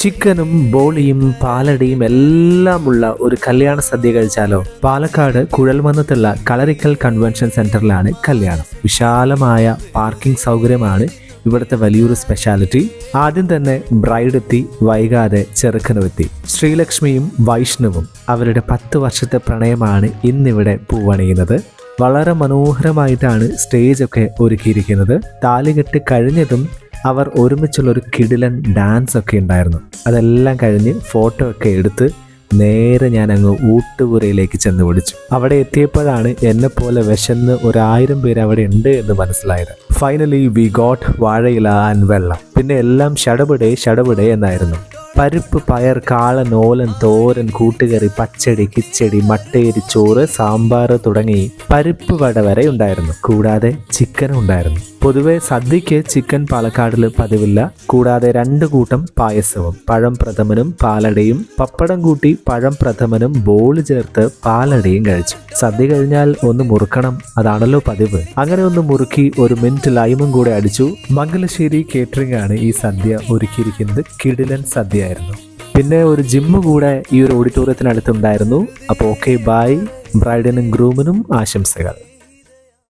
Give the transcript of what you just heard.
ചിക്കനും ബോളിയും പാലടിയും എല്ലാം ഉള്ള ഒരു കല്യാണ സദ്യ കഴിച്ചാലോ? പാലക്കാട് കുഴൽമന്നത്തുള്ള കളരിക്കൽ കൺവെൻഷൻ സെന്ററിലാണ് കല്യാണം. വിശാലമായ പാർക്കിംഗ് സൗകര്യമാണ് ഇവിടുത്തെ വലിയൊരു സ്പെഷ്യാലിറ്റി. ആദ്യം തന്നെ ബ്രൈഡ് എത്തി, വൈകാതെ ചെറുക്കനും എത്തി. ശ്രീലക്ഷ്മിയും വൈഷ്ണവും അവരുടെ 10 വർഷത്തെ പ്രണയമാണ് ഇന്നിവിടെ പൂവണിയുന്നത്. വളരെ മനോഹരമായിട്ടാണ് സ്റ്റേജൊക്കെ ഒരുക്കിയിരിക്കുന്നത്. താലികെട്ട് കഴിഞ്ഞതും അവർ ഒരുമിച്ചുള്ളൊരു കിടിലൻ ഡാൻസ് ഒക്കെ ഉണ്ടായിരുന്നു. അതെല്ലാം കഴിഞ്ഞ് ഫോട്ടോ ഒക്കെ എടുത്ത് നേരെ ഞാൻ അങ്ങ് ഊട്ടുപുരയിലേക്ക് ചെന്ന് വിളിച്ചു. അവിടെ എത്തിയപ്പോഴാണ് എന്നെപ്പോലെ വിശന്ന് 1000 പേര് അവിടെ ഉണ്ട് എന്ന് മനസ്സിലായത്. ഫൈനലി വി ഗോട്ട് വാഴയില ആൻഡ് വെള്ളം. പിന്നെ എല്ലാം ഷടപടേ എന്നായിരുന്നു. പരിപ്പ്, പയർ, കാളൻ, ഓലൻ, തോരൻ, കൂട്ടുകറി, പച്ചടി, കിച്ചടി, മട്ടേരി, ചോറ്, സാമ്പാർ തുടങ്ങി പരിപ്പ് വട വരെ ഉണ്ടായിരുന്നു. കൂടാതെ ചിക്കനും ഉണ്ടായിരുന്നു. പൊതുവെ സദ്യക്ക് ചിക്കൻ പാലക്കാടിൽ പതിവില്ല. കൂടാതെ 2 കൂട്ടം പായസവും, പഴം പ്രഥമനും പാലടയും, പപ്പടം കൂട്ടി പഴം പ്രഥമനും ബോള് ചേർത്ത് പാലടയും കഴിച്ചു. സദ്യ കഴിഞ്ഞാൽ ഒന്ന് മുറുക്കണം, അതാണല്ലോ പതിവ്. അങ്ങനെ ഒന്ന് മുറുക്കി 1 മിനിറ്റ് ലൈമും കൂടെ അടിച്ചു. മംഗലശ്ശേരി കേറ്ററിംഗ് ആണ് ഈ സദ്യ ഒരുക്കിയിരിക്കുന്നത്. കിടിലൻ സദ്യയായിരുന്നു. പിന്നെ ഒരു ജിമ്മ് കൂടെ ഈ ഒരു ഓഡിറ്റോറിയത്തിനടുത്തുണ്ടായിരുന്നു. അപ്പോൾ ഓക്കെ, ബൈ. ബ്രൈഡിനും ഗ്രൂമിനും ആശംസകൾ.